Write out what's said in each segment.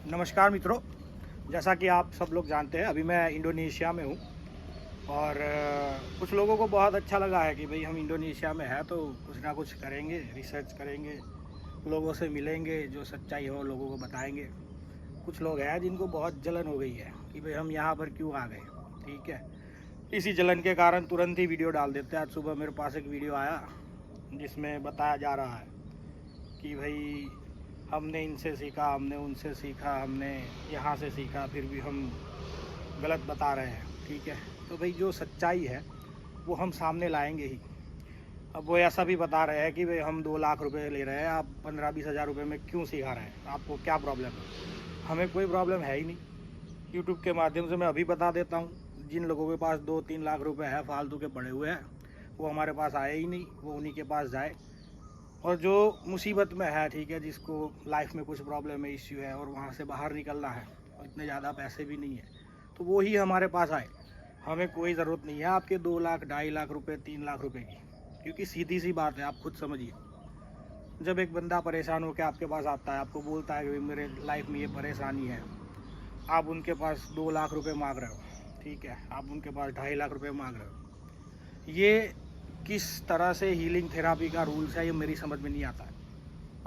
नमस्कार मित्रों, जैसा कि आप सब लोग जानते हैं अभी मैं इंडोनेशिया में हूँ और कुछ लोगों को बहुत अच्छा लगा है कि भाई हम इंडोनेशिया में हैं तो कुछ ना कुछ करेंगे, रिसर्च करेंगे, लोगों से मिलेंगे, जो सच्चाई हो लोगों को बताएंगे। कुछ लोग हैं जिनको बहुत जलन हो गई है कि भाई हम यहाँ पर क्यों आ गए। ठीक है, इसी जलन के कारण तुरंत ही वीडियो डाल देते हैं। आज सुबह मेरे पास एक वीडियो आया जिसमें बताया जा रहा है कि भाई हमने इनसे सीखा, हमने उनसे सीखा, हमने यहाँ से सीखा, फिर भी हम गलत बता रहे हैं। ठीक है, तो भाई जो सच्चाई है वो हम सामने लाएंगे ही। अब वो ऐसा भी बता रहे हैं कि भाई हम 2 लाख रुपए ले रहे हैं, आप 15-20 हज़ार रुपये में क्यों सिखा रहे हैं, आपको क्या प्रॉब्लम है। हमें कोई प्रॉब्लम है ही नहीं। यूट्यूब के माध्यम से मैं अभी बता देता हूँ, जिन लोगों के पास 2-3 लाख रुपए है फालतू के पड़े हुए हैं वो हमारे पास आए ही नहीं, वो उन्हीं के पास जाए। और जो मुसीबत में है, ठीक है, जिसको लाइफ में कुछ प्रॉब्लम है, इश्यू है और वहाँ से बाहर निकलना है और इतने ज़्यादा पैसे भी नहीं है, तो वो ही हमारे पास आए। हमें कोई ज़रूरत नहीं है आपके 2 लाख, 2.5 लाख रुपए, 3 लाख रुपए की, क्योंकि सीधी सी बात है, आप खुद समझिए। जब एक बंदा परेशान होकर आपके पास आता है, आपको बोलता है कि मेरे लाइफ में ये परेशानी है, आप उनके पास 2 लाख रुपये मांग रहे हो, ठीक है, आप उनके पास 2.5 लाख रुपये मांग रहे हो। ये किस तरह से हीलिंग थेरापी का रूल्स है ये मेरी समझ में नहीं आता है।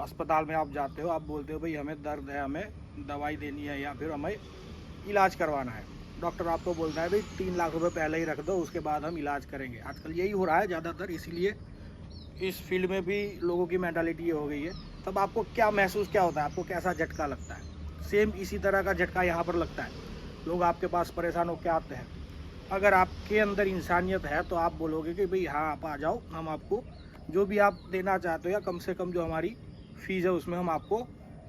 अस्पताल में आप जाते हो, आप बोलते हो भाई हमें दर्द है, हमें दवाई देनी है या फिर हमें इलाज करवाना है। डॉक्टर आपको बोलता है भाई 3 लाख रुपए पहले ही रख दो, उसके बाद हम इलाज करेंगे। आजकल यही हो रहा है ज़्यादातर, इसीलिए इस फील्ड में भी लोगों की मेंटालिटी ये हो गई है। तब आपको क्या महसूस क्या होता है, आपको कैसा झटका लगता है? सेम इसी तरह का झटका यहाँ पर लगता है। लोग आपके पास परेशान होकर आते हैं, अगर आपके अंदर इंसानियत है तो आप बोलोगे कि भाई हाँ आप आ जाओ, हम आपको जो भी आप देना चाहते हो या कम से कम जो हमारी फ़ीस है उसमें हम आपको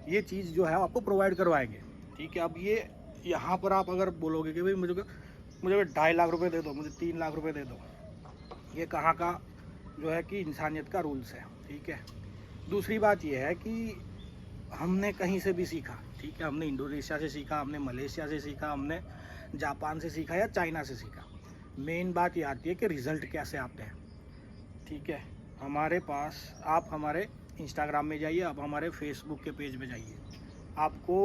ये चीज़ जो है आपको प्रोवाइड करवाएंगे। ठीक है, अब ये यहाँ पर आप अगर बोलोगे कि भाई मुझे 2.5 लाख रुपए दे दो, मुझे 3 लाख रुपए दे दो, ये कहाँ का जो है कि इंसानियत का रूल्स है। ठीक है, दूसरी बात ये है कि हमने कहीं से भी सीखा, ठीक है, हमने इंडोनेशिया से सीखा, हमने मलेशिया से सीखा, हमने जापान से सीखा या चाइना से सीखा। मेन बात ये आती है कि रिज़ल्ट कैसे आते हैं। ठीक है, हमारे पास आप हमारे इंस्टाग्राम में जाइए, आप हमारे फेसबुक के पेज पे जाइए, आपको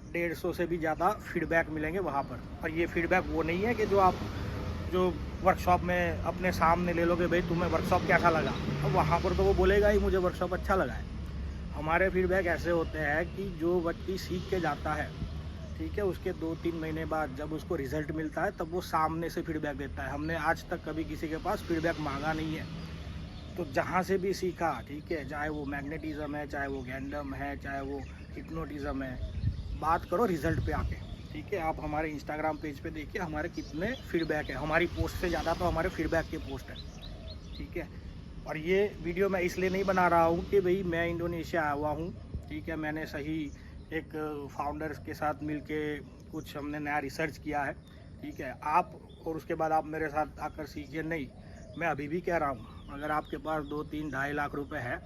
150 से भी ज़्यादा फीडबैक मिलेंगे वहाँ पर। और ये फीडबैक वो नहीं है कि जो वर्कशॉप में अपने सामने ले लोगे भाई तुम्हें वर्कशॉप कैसा लगा, अब वहाँ पर तो वो बोलेगा ही मुझे वर्कशॉप अच्छा लगा है। हमारे फीडबैक ऐसे होते हैं कि जो व्यक्ति सीख के जाता है, ठीक है, उसके 2-3 महीने बाद जब उसको रिज़ल्ट मिलता है तब वो सामने से फीडबैक देता है। हमने आज तक कभी किसी के पास फीडबैक मांगा नहीं है। तो जहाँ से भी सीखा, ठीक है, चाहे वो मैग्नेटिज्म है, चाहे वो गैंडम है, चाहे वो हिप्नोटिज्म है, बात करो रिज़ल्ट पे आके। ठीक है, आप हमारे इंस्टाग्राम पेज पे देखिए हमारे कितने फीडबैक है, हमारी पोस्ट से ज़्यादा तो हमारे फीडबैक के पोस्ट है। ठीक है, और ये वीडियो मैं इसलिए नहीं बना रहा हूँ कि भाई मैं इंडोनेशिया आया हुआ हूँ, ठीक है, मैंने सही एक फाउंडर्स के साथ मिलके कुछ हमने नया रिसर्च किया है। ठीक है, आप और उसके बाद आप मेरे साथ आकर सीखिए, नहीं, मैं अभी भी कह रहा हूँ अगर आपके पास 2-3 2.5 लाख रुपए है,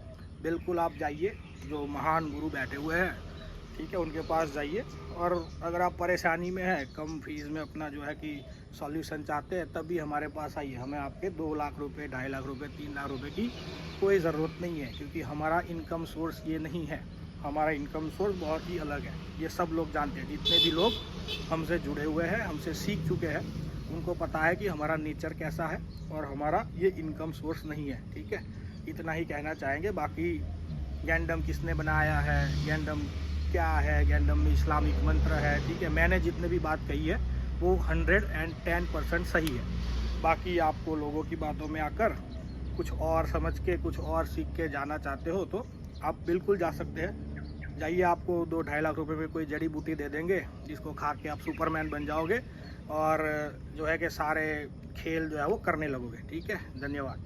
बिल्कुल आप जाइए, जो महान गुरु बैठे हुए हैं, ठीक है, उनके पास जाइए। और अगर आप परेशानी में हैं, कम फीस में अपना जो है कि सॉल्यूशन चाहते हैं, तब भी हमारे पास आइए। हमें आपके 2 लाख रुपए, 2.5 लाख रुपए, 3 लाख रुपए की कोई ज़रूरत नहीं है, क्योंकि हमारा इनकम सोर्स ये नहीं है। हमारा इनकम सोर्स बहुत ही अलग है, ये सब लोग जानते हैं। जितने भी लोग हमसे जुड़े हुए हैं, हमसे सीख चुके हैं, उनको पता है कि हमारा नेचर कैसा है और हमारा ये इनकम सोर्स नहीं है। ठीक है, इतना ही कहना चाहेंगे। बाकी गैंडम किसने बनाया है, गैंडम क्या है, गैंडम में इस्लामिक मंत्र है, ठीक है, मैंने जितने भी बात कही है वो 110% सही है। बाकी आपको लोगों की बातों में आकर कुछ और समझ के, कुछ और सीख के जाना चाहते हो तो आप बिल्कुल जा सकते हैं। जाइए, आपको 2-2.5 लाख रुपए में कोई जड़ी बूटी दे देंगे जिसको खा के आप सुपरमैन बन जाओगे और जो है कि सारे खेल जो है वो करने लगोगे। ठीक है, धन्यवाद।